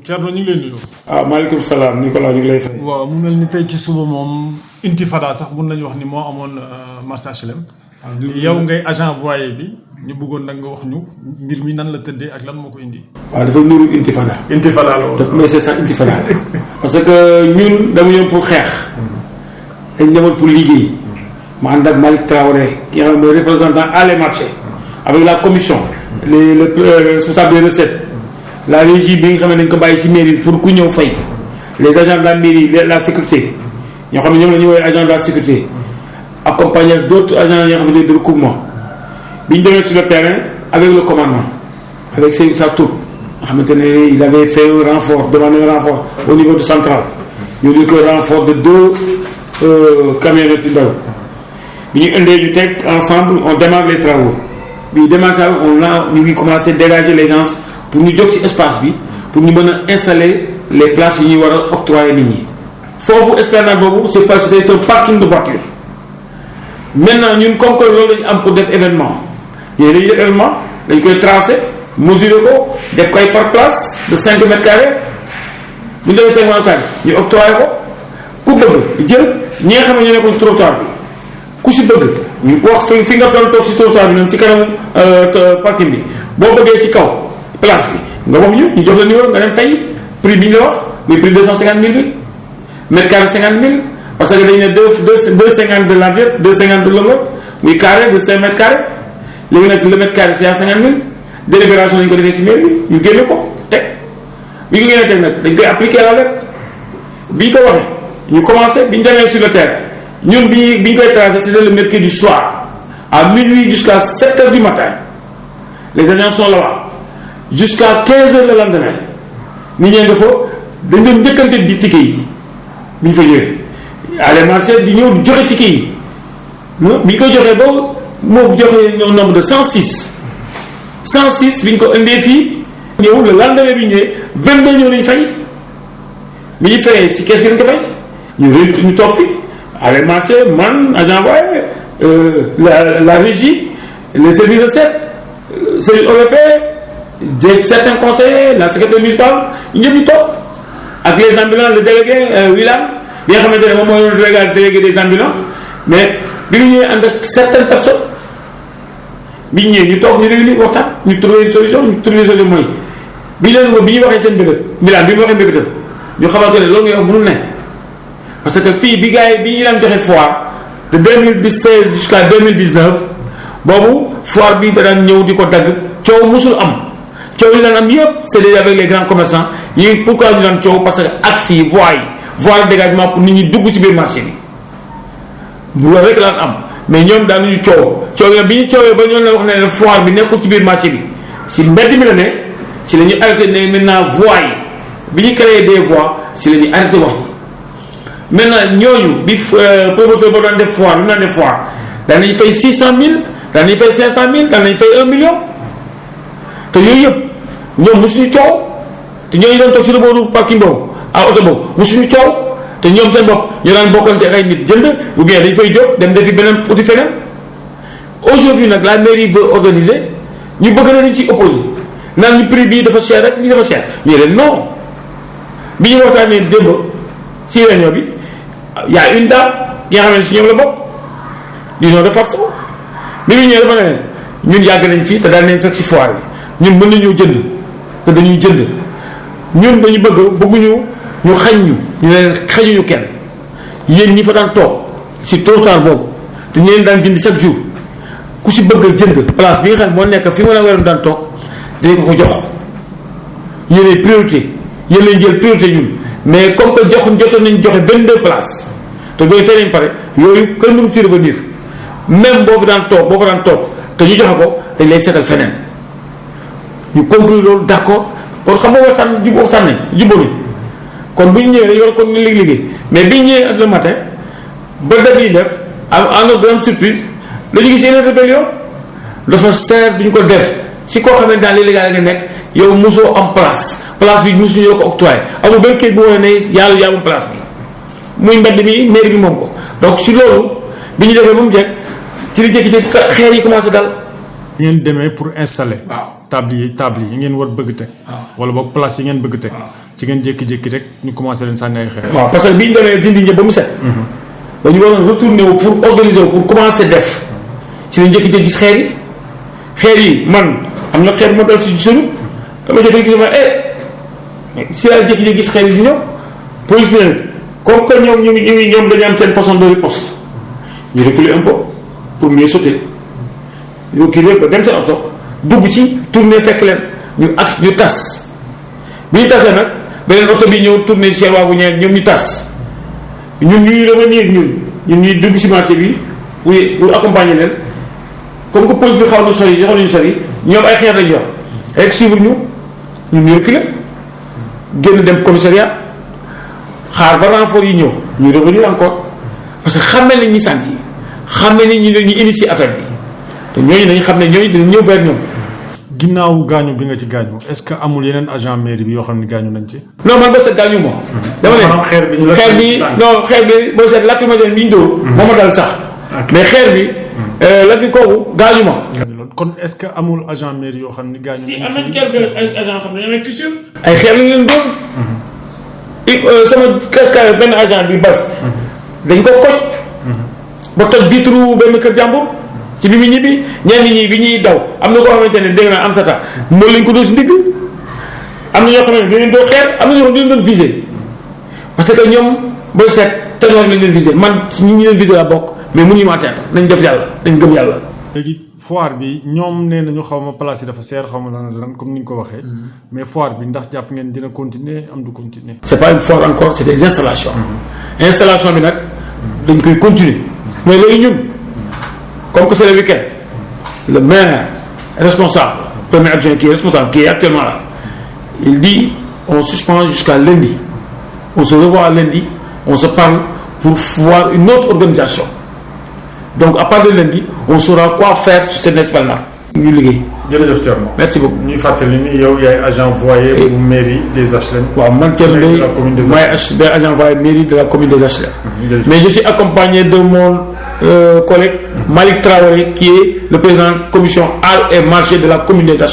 Thierno ñu ngi lay nuyu. maaleykum salaam Nicolas ñu ngi lay fay. waaw mu mel ni tey ci suba moom intifada sax mun nañu wax ni moo amoon marché HLM. yow ngay agent voyer bi ñu bëggoon nag nga wax ñu mbir mi nan la tëddee ak lan moo ko indi. waaw dafa nuru intifada. intifada la woon daf may seet sax intifada. parce que ñun dama ñëw pour xeex. dañ demoon pour liggéey. ma ànd ak Malick Traoré qui est le représentant à les marchés. avec la commission. le responsable des recettes. la régie bi nga xam ne dañ ko bàyyi ci mairie pour ku ñëw fay. les agents de la mairie la sécurité ñoo xam ne ñoom la ñuy woowee agent de la sécurité accompagné ak d'autres agents yoo xam ne de recouvrement bi ñu demee sur le terrain avec le commandement avec sa troupe nga xamante ne il avait fait un renfort demandé un renfort au niveau du central ñu di ko renfort de 2 camionnettes yu ndaw bi ñu indee ñu teg ensemble on démarre les travaux bi démarrage ñu ngi commencé dégager les gens pour ñu jóg ci espace bi pour ñu mën a installer les places yi ñuy war a octroyer nit ñi foofu esplanade boobu c'est parce que c'est un parking de voiture maintenant ñun comme que loolu lañu am pour def événement yooyu dañuy def événement dañ koy tracer mesurer ko def ko ay par place de 5 mètres carrés bu ñu defee 5 mètres carrés ñu octroyer ko ku bëgg jël ñi nga xam ne ñoo nekkoon trottoir bi ku si bëgg ñu wax fi nga doon toog si trottoir bi noonu si kanam parking bi boo bëggee si kaw place bi nga wax ñu jox la numéro nga dem fay prix bi ñu la wax muy prix 250 000 bi mètre carré 50 000 parce que dañu ne 2,50 de largeur 2,50 de longueur muy carré de 5 mètres carrés léegi nag le mètre carré c'est à 50 000 délibération lañu ko defee si mairie bi ñu génne ko teg bi ñu génnee teg nag dañ koy appliquer à la lettre bi ñu ko waxee ñu commencé bi ñu demee sur le terrain ñun bi ñu koy tracé c'était le mercredi soir à minuit jusqu'à 7 heures du matin les agents sont là-bas jusqu'à 15 heures le lendemain nit ñee nga fa dañ doon njëkkante di ticket yi bi ñu fa ñëwee allez marché di ñëw di joxe ticket yi bi ñu ko joxee ba moo joxee ñëw nombre de 106 bi ñu ko indee fii ñëw le lendemain bi ñu ñëwee 22 ñëw nañu fay bi ñu fayee si kees gi dañ ko fay ñu toog fii allez marché man agent voyer la régie les services de recettes service OVP certains conseillers la secrétaire municipale ñëpp ñu toog ak les ambulants le délégué Wilane bi nga xamante ne moom mooy délégué des ambulants mais bi ñu ñëwee ànd ak certaines personnes bi ñu ñëwee ñu toog ñu réunir waxtaan ñu trouver une solution mooy bi ñu leen bi ñu waxee seen mbébét Wilane bi mu waxee mbébétam ñu xamante ne loolu ngay wax mënul ne parce que fii bi gars yi bi ñu daan joxe foire de 2016 jusqu'à 2019 boobu foire bi da daan ñëw di ko dagg coow musul am coow yi daan am yëpp c'est déjà avec les grands commerçants yi pourquoi ñu daan coow parce que axe yi voies yi voie de dégagement pour nit ñi dugg ci biir marché bi loolu rek daan am mais ñoom daanuñu coow yi bi ñu coowee ba ñoom la wax ne foire bi nekkul ci biir marché bi si mbedd mi la ne si la ñu arrêté ne maintenant voies yi bi ñu créé des voies si la ñu arrêté wax ji maintenant ñooñu bi promoteur ba doon def foire bi mu daan def foire daan nañu fay 600 000 daan nañu fay 500 000 daan nañu fay 1 million te yooyu yëpp ñoom mosuñu coow te ñooñu doon toog si le booru parking boobu à oto boobu mosuñu coow te ñoom seen bopp ñoo daan bokkante ak ay nit jënd ou bien dañ fay jóg dem defi beneen uti feneen aujourd'hui nag la mairie veut organiser ñu bëgg na dañ ciy opposé naan ñu prix bii dafa cher rek lii dafa cher ñu leen non bi ñu waxtaanee démb ci réunion bi y a une dame ki nga xam ne si ñoom la bokk di ñoo defar sax bi ñu ñëwee dafa ne ñun yàgg nañ fii te daal nañ fekk ci foire bi ñun mën nañoo jënd te dañuy jënd ñun dañu bëgguñu ñu xañ ñu leen xañuñu kenn yéen ñi fa daan toog si trottoir boobu te ñu leen daan jënd chaque jour ku si bëgg a jënd place bi nga xam ne moo nekk fi ma la waroon daan toog dinañ ko jox yéenay priorité yéen lañ jël priorité ñun mais comme que jotoon nañ joxe 22 places te booy fee nañ pare yooyu kenn mënu ci revenir même boo fa daan toog te ñu joxe ko dañ lay seetal feneen ñu conclure loolu d'accord kon xam nga waxtaan nañ jubóo nañ kon bu ñu ñëwee dañu war a kon ni liggéey mais bi ñu ñëwee ak le matin ba def yi def en grande surprise dañu gis yeneen rébellion dafa seer duñ ko def si koo xam ne dans l'illégal nga nekk yow mosoo am place bi mosuñu la ko octroyé amul benn kayit bu wane ne yàlla yaa moom place bi muy mbedd mi mairie bi moom ko donc si loolu bi ñu defee ba mu jekk ci li jékki-jékki xeer yi commencé dal. ngeen demee pour installer. waaw table yi ngeen war bëgg teg. waaw wala boog place yi ngeen bëgg teg. ci ngeen jékki-jékki rek ñu commencé leen sànni ay xeer. waaw parce que bi ñu demee dindi ñëpp ba mu set. dañu waroon retourner wu pour organiser wu pour commencer def ci la njëkk gis xeer yi man am na xeer ma dal si suñu dama jëkk gis ma si laa jékki-jékki gis xeer yi di ñëw police bi nag comme que ñoom dañu am seen façon de riposte ñu reculer un peu pour mieux sauter ñu reculer ba dem seen oto dugg ci tourner fekk leen ñu tas bi ñu tasee nag beneen oto bi ñëw tourner ci seen waagu ñeent ñoom ñu tas ñun ñuy revenir ñun ñuy dugg ci marché bi pour accompagner leen comme que police bi xaw na sori joxoon nañu sori ñoom ay xeer lañ yor rek suivre ñu reculer génn dem commissariat xaar ba renfort yi ñëw ñu revenir encore parce que xàmmee nañ ñi sant yi xàmmee nañ ñu initier affaire bi te ñooñu dañu xam ne ñooñu dinañ ñëw vers ñoom. ginnaaw gaañu bi nga ci gaañu est-ce que amul yeneen agent mairie bi yoo xam ne gaañu nañ ci. non man boo seet gaañu ma. dama ne xeer bi boo seet lacrymogène bi ñu dóor. moo ma dal sax. mais xeer bi. lakk kooku gaañu ma. kon est-ce que amul agent mairie yoo xam ne gaañu nañ ci. si am nañ quelques agents xam ne dañoo nekk fissure. ay xeer lañ leen dóor. sama benn agent bi bas. dañ ko koj. ba toj vitre benn kër jàmbur. ci bi mu ñibbi ñenn ñi bi ñuy daw am na koo xamante ne dégg naa am sata moo lañ ko doon si ndigg am na ñoo xam ne dañ leen doon xeer am na ñoo xam ne dañ leen doon visé parce que ñoom booy seet ténor lañ leen visé man si ñi ñu leen visé la bokk mais mënuñu ma atteindre nañ def yàlla nañ gëm yàlla. léegi foire bi ñoom nee nañu xaw ma place yi dafa seer xaw ma lan comme ni ñu ko waxee. mais foire bi ndax jàpp ngeen dina continuer am du continuer. c'est pas une foire encore c'est des installations. installation bi nag dañ koy continuer mais léegi ñun. Comme que c'est le week-end, le maire responsable, premier adjoint qui est responsable, qui est actuellement là, il dit on suspend jusqu'à lundi. On se revoit à lundi, on se parle pour voir une autre organisation. Donc à partir de lundi, on saura quoi faire sur cette esplanade. Ñu liggéey. jërëjëf Thierno. Merci beaucoup. ñuy fàttali ni yow yaay agent voyer bu mairie des HLM. waaw man Thierno Ndeye maay agent voyer mairie de la commune des HLM. Mais je suis accompagné de mon collègue Malick Traoré qui est le président de la commission art et marché de la commune des HLM.